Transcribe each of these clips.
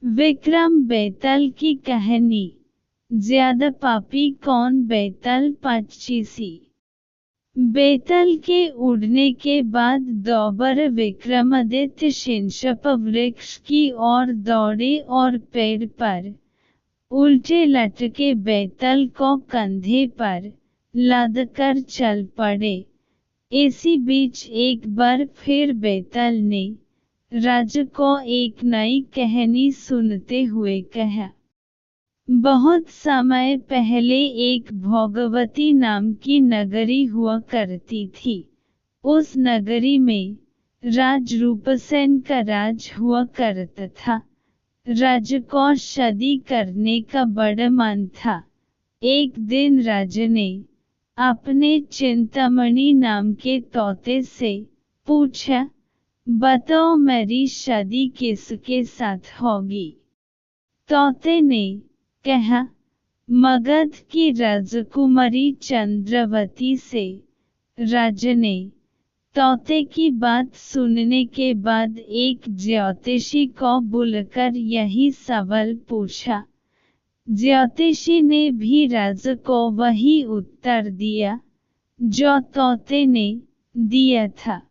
विक्रम बेताल की कहानी। ज्यादा पापी कौन? बेताल पच्चीसी। बेताल के उड़ने के बाद दोबारा विक्रमादित्य शीर्षप वृक्ष की ओर दौड़े और पेड़ पर उल्टे लटके बेताल को कंधे पर लादकर चल पड़े। इसी बीच एक बार फिर बेताल ने राजा को एक नई कहानी सुनते हुए कहा। बहुत समय पहले एक भोगवती नाम की नगरी हुआ करती थी। उस नगरी में राज रूपसेन का राज हुआ करता था। राजा को शादी करने का बड़ा मन था। एक दिन राजा ने अपने चिंतामणि नाम के तोते से पूछा, बताओ मेरी शादी किसके साथ होगी? तोते ने कहा, मगध की राजकुमारी चंद्रवती से। राजा ने तोते की बात सुनने के बाद एक ज्योतिषी को बुलाकर यही सवाल पूछा। ज्योतिषी ने भी राजा को वही उत्तर दिया जो तोते ने दिया था।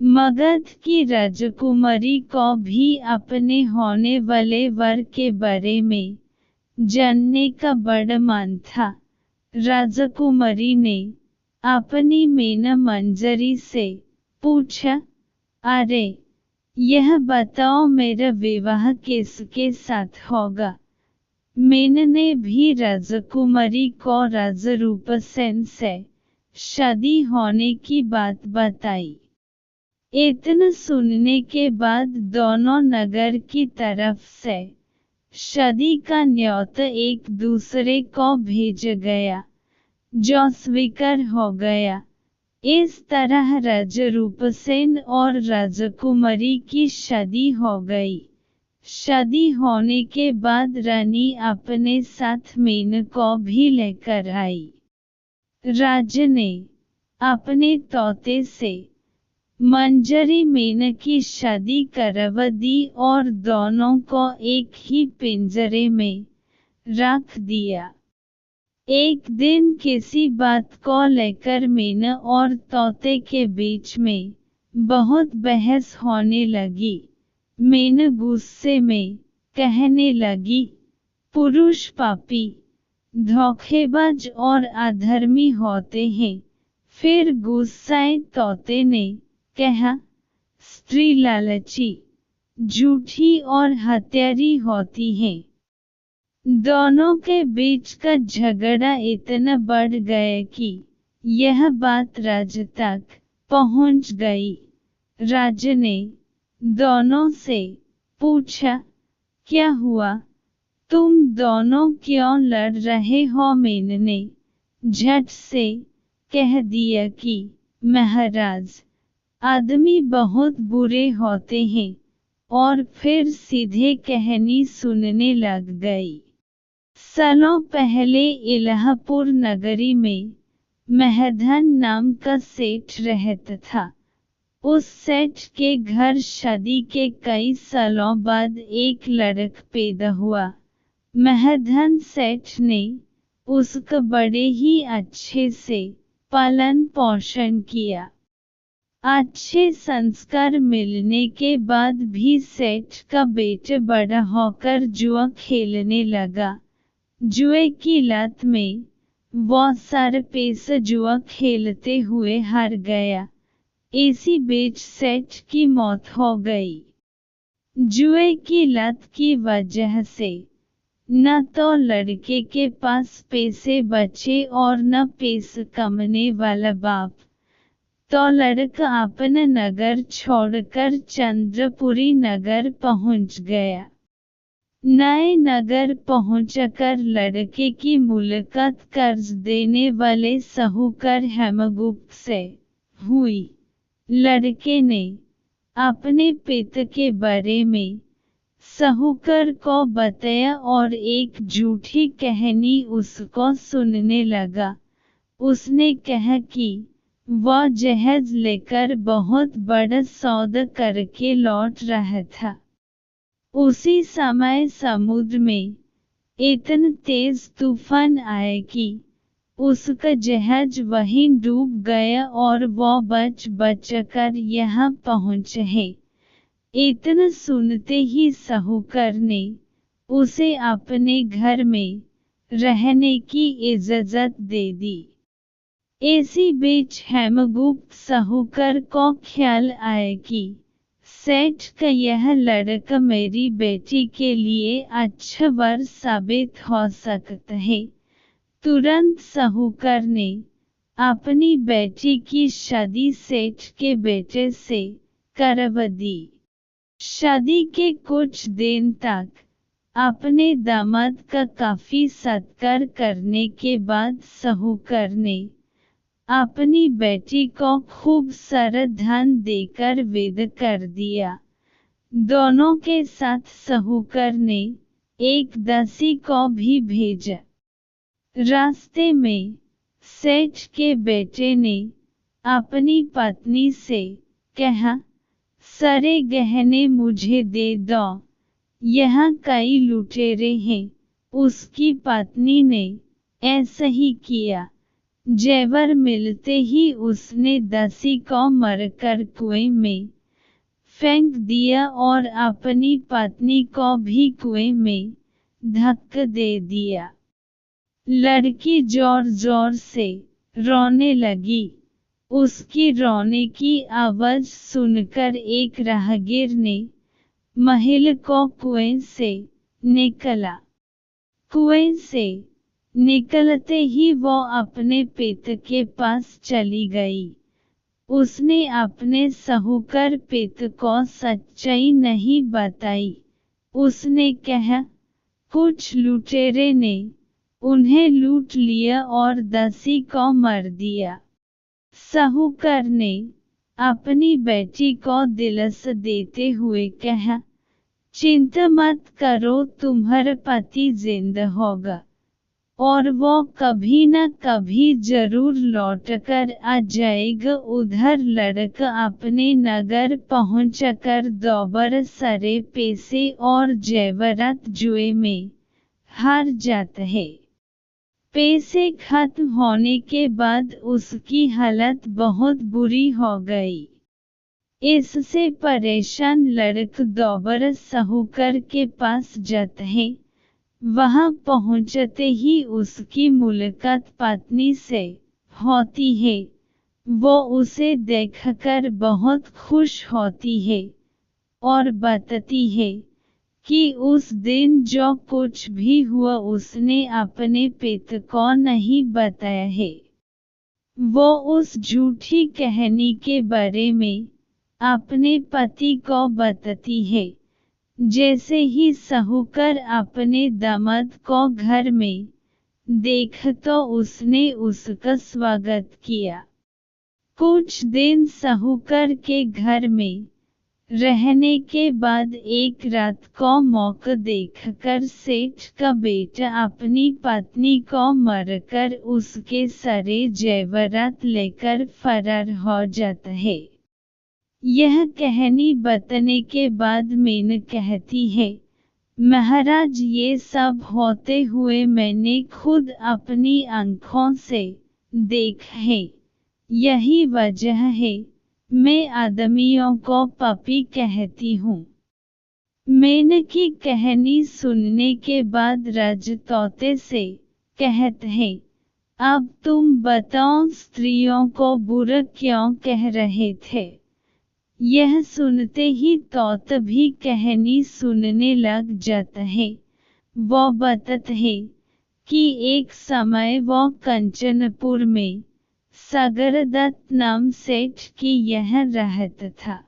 मगध की राजकुमारी को भी अपने होने वाले वर के बारे में जानने का बड़ा मन था। राजकुमारी ने अपनी मैना मंजरी से पूछा, अरे यह बताओ मेरा विवाह किसके साथ होगा? मैना ने भी राजकुमारी को राजा रूपसेन से शादी होने की बात बताई। इतना सुनने के बाद दोनों नगर की तरफ से शादी का न्योता एक दूसरे को भेज गया, जो स्वीकार हो गया। इस तरह राजा रूपसेन और राजकुमारी की शादी हो गई। शादी होने के बाद रानी अपने साथ मैना को भी लेकर आई। राजा ने अपने तोते से मंजरी मैना की शादी करवा दी और दोनों को एक ही पिंजरे में रख दिया। एक दिन किसी बात को लेकर मैना और तोते के बीच में बहुत बहस होने लगी। मैना गुस्से में कहने लगी, पुरुष पापी, धोखेबाज और अधर्मी होते हैं। फिर गुस्साए तोते ने कहा, स्त्री लालची, झूठी और हत्यारी होती है। दोनों के बीच का झगड़ा इतना बढ़ गया कि यह बात राजा तक पहुंच गई। राजा ने दोनों से पूछा, क्या हुआ? तुम दोनों क्यों लड़ रहे हो? मैना ने झट से कह दिया कि महाराज, आदमी बहुत बुरे होते हैं, और फिर सीधे कहानी सुनने लग गई। सालों पहले इलाहापुर नगरी में महधन नाम का सेठ रहता था। उस सेठ के घर शादी के कई सालों बाद एक लड़का पैदा हुआ। महधन सेठ ने उसका बड़े ही अच्छे से पालन पोषण किया। अच्छे संस्कार मिलने के बाद भी सेठ का बेटा बड़ा होकर जुआ खेलने लगा। जुए की लत में वो सारा पैसा जुआ खेलते हुए हार गया। इसी बीच सेठ की मौत हो गई। जुए की लत की वजह से न तो लड़के के पास पैसे बचे और न पैसे कमाने वाला बाप। तो लड़का अपना नगर छोड़कर चंद्रपुरी नगर पहुंच गया। नए नगर पहुंचकर लड़के की मुलाकात कर्ज देने वाले साहूकार हेमगुप्त से हुई। लड़के ने अपने पिता के बारे में साहूकार को बताया और एक झूठी कहानी उसको सुनने लगा। उसने कहा कि वह जहाज लेकर बहुत बड़ा सौदा करके लौट रहा था। उसी समय समुद्र में इतना तेज तूफान आया कि उसका जहाज वहीं डूब गया और वो बच-बचकर यहाँ पहुँचे है। इतना सुनते ही साहूकार ने उसे अपने घर में रहने की इजाजत दे दी। इसी बीच हेमगुप्त साहूकार को ख्याल आया कि सेठ का यह लड़का मेरी बेटी के लिए अच्छा वर साबित हो सकता है। तुरंत साहूकार ने अपनी बेटी की शादी सेठ के बेटे से करवा दी। शादी के कुछ दिन तक अपने दामाद का काफी सत्कार करने के बाद साहूकार ने अपनी बेटी को खूब सारा धन देकर विदा कर दिया। दोनों के साथ साहूकार ने एक दासी को भी भेजा। रास्ते में सेठ के बेटे ने अपनी पत्नी से कहा, सारे गहने मुझे दे दो, यहाँ कई लुटेरे हैं। उसकी पत्नी ने ऐसा ही किया। जेवर मिलते ही उसने दासी को मारकर कुएं में फेंक दिया और अपनी पत्नी को भी कुएं में धक्का दे दिया। लड़की जोर जोर से रोने लगी। उसकी रोने की आवाज सुनकर एक राहगीर ने महिला को कुएं से निकाला। कुएं से निकलते ही वो अपने पिता के पास चली गई। उसने अपने साहूकार पिता को सच्चाई नहीं बताई। उसने कहा, कुछ लुटेरे ने उन्हें लूट लिया और दासी को मार दिया। साहूकार ने अपनी बेटी को दिलासा देते हुए कहा, चिंता मत करो, तुम्हारा पति जिंदा होगा और वो कभी न कभी जरूर लौटकर आ जाएगा। उधर लड़का अपने नगर पहुंचकर दोबारा सारे पैसे और जेवरात जुए में हार जाता है। पैसे खत्म होने के बाद उसकी हालत बहुत बुरी हो गई। इससे परेशान लड़का दोबारा साहूकार के पास जाता है। वहां पहुंचते ही उसकी मुलाकात पत्नी से होती है। वो उसे देखकर बहुत खुश होती है और बताती है कि उस दिन जो कुछ भी हुआ उसने अपने पिता को नहीं बताया है। वो उस झूठी कहानी के बारे में अपने पति को बताती है। जैसे ही साहूकार अपने दामाद को घर में देखा तो उसने उसका स्वागत किया। कुछ दिन साहूकार के घर में रहने के बाद एक रात को मौका देखकर सेठ का बेटा अपनी पत्नी को मारकर उसके सारे जेवरात लेकर फरार हो जाता है। यह कहानी बताने के बाद मीना कहती है, महाराज, ये सब होते हुए मैंने खुद अपनी आंखों से देखा है। यही वजह है मैं आदमियों को पापी कहती हूँ। मीना की कहानी सुनने के बाद राजा तोते से कहते हैं, अब तुम बताओ, स्त्रियों को बुरा क्यों कह रहे थे? यह सुनते ही तोता भी कहानी सुनने लग जाता है। वो बताता है कि एक समय वो कंचनपुर में सागरदत्त नाम सेठ की यहाँ रहता था।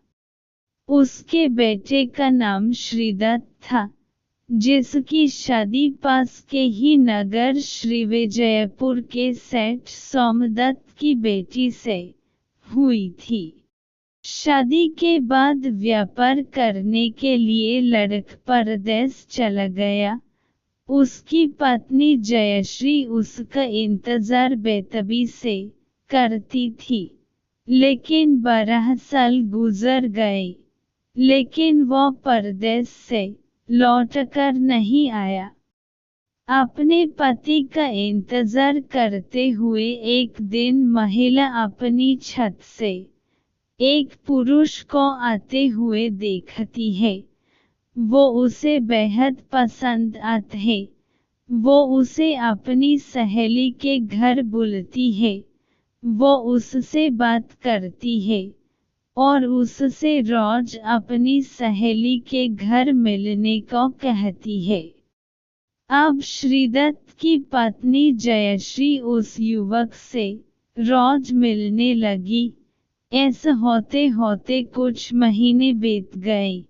उसके बेटे का नाम श्रीदत्त था, जिसकी शादी पास के ही नगर श्रीविजयपुर के सेठ सोमदत्त की बेटी से हुई थी। शादी के बाद व्यापार करने के लिए लड़का परदेश चला गया। उसकी पत्नी जयश्री उसका इंतजार बेताबी से करती थी, लेकिन 12 साल गुजर गए, लेकिन वो परदेश से लौटकर नहीं आया। अपने पति का इंतजार करते हुए एक दिन महिला अपनी छत से एक पुरुष को आते हुए देखती है। वो उसे बेहद पसंद आते हैं। वो उसे अपनी सहेली के घर बुलाती है। वो उससे बात करती है और उससे रोज अपनी सहेली के घर मिलने को कहती है। अब श्रीदत्त की पत्नी जयश्री उस युवक से रोज मिलने लगी। ऐसा होते होते कुछ महीने बीत गए।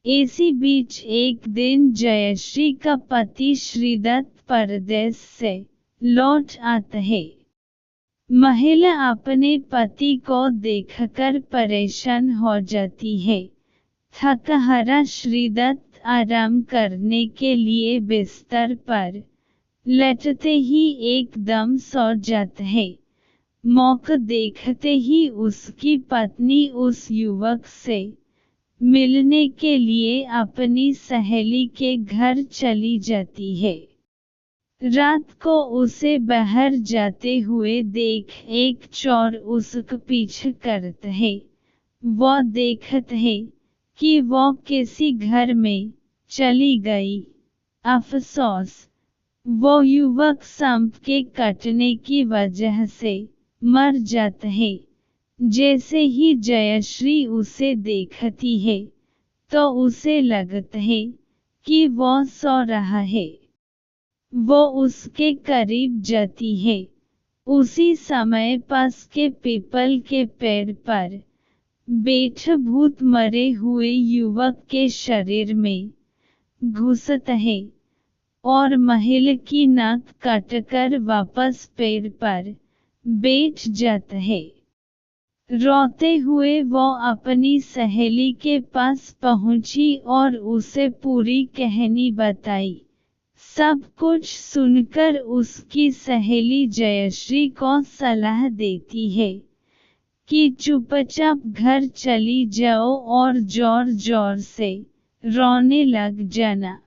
इसी बीच एक दिन जयश्री का पति श्रीदत्त परदेश से लौट आता है। महिला अपने पति को देखकर परेशान हो जाती है। थका हारा श्रीदत्त आराम करने के लिए बिस्तर पर लेटते ही एकदम सो जाता है। मौका देखते ही उसकी पत्नी उस युवक से मिलने के लिए अपनी सहेली के घर चली जाती है। रात को उसे बाहर जाते हुए देख एक चोर उसका पीछा करता है। वो देखता है कि वो किसी घर में चली गई। अफसोस, वो युवक सांप के काटने की वजह से मर जाता है। जैसे ही जयश्री उसे देखती है तो उसे लगता है कि वो सो रहा है। वो उसके करीब जाती है। उसी समय पास के पीपल के पेड़ पर बैठा भूत मरे हुए युवक के शरीर में घुसता है और महिला की नाक काटकर वापस पेड़ पर बैठ जाता है। रोते हुए वो अपनी सहेली के पास पहुंची और उसे पूरी कहानी बताई। सब कुछ सुनकर उसकी सहेली जयश्री को सलाह देती है कि चुपचाप घर चली जाओ और जोर जोर से रोने लग जाना।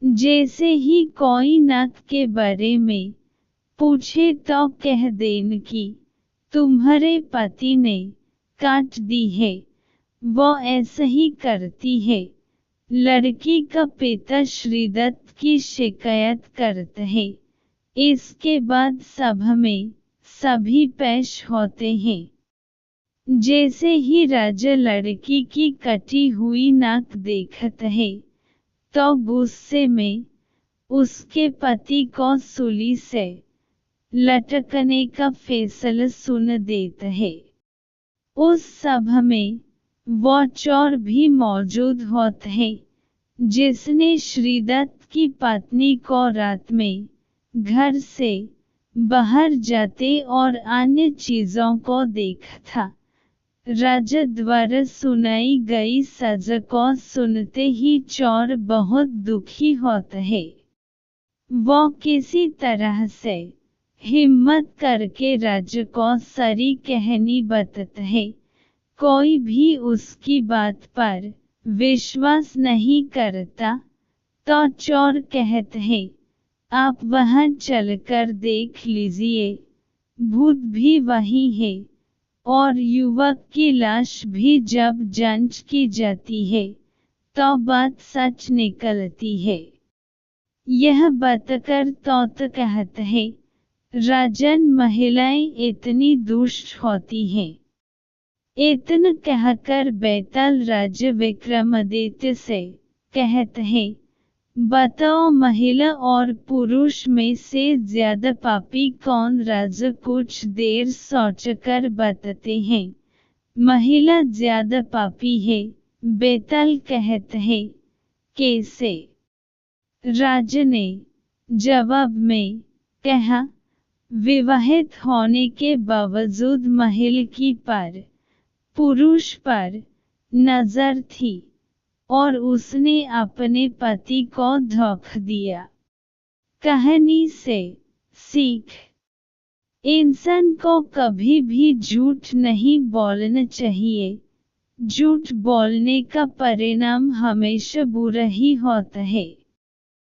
जैसे ही कोई नाक के बारे में पूछे तो कह देना कि तुम्हारे पति ने काट दी है। वो ऐसा ही करती है। लड़की का पिता श्रीदत्त की शिकायत करता है। इसके बाद सभा में सभी पेश होते हैं। जैसे ही राजा लड़की की कटी हुई नाक देखता है तो गुस्से में उसके पति को सूली से लटकने का फैसला सुन देता है। उस सभा में वो चोर भी मौजूद होता है जिसने श्रीदत्त की पत्नी को रात में घर से बाहर जाते और अन्य चीजों को देखा था। राजा द्वारा सुनाई गई सजा को सुनते ही चोर बहुत दुखी होता है। वो किसी तरह से हिम्मत करके राजा को सारी कहानी बताता है। कोई भी उसकी बात पर विश्वास नहीं करता तो चोर कहते हैं, आप वहां चलकर देख लीजिए, भूत भी वही है। और युवक की लाश भी जब जांच की जाती है तो बात सच निकलती है। यह बताकर तोता कहता है, राजन महिलाएं इतनी दुष्ट होती हैं। इतना कहकर बैताल राजा विक्रमादित्य से कहते हैं, बताओ महिला और पुरुष में से ज्यादा पापी कौन? राजा कुछ देर सोचकर बताते हैं, महिला ज्यादा पापी है। बैताल कहते हैं, कैसे? राजा ने जवाब में कहा, विवाहित होने के बावजूद महिला की पर पुरुष पर नजर थी और उसने अपने पति को धोखा दिया। कहानी से सीख, इंसान को कभी भी झूठ नहीं बोलना चाहिए। झूठ बोलने का परिणाम हमेशा बुरा ही होता है।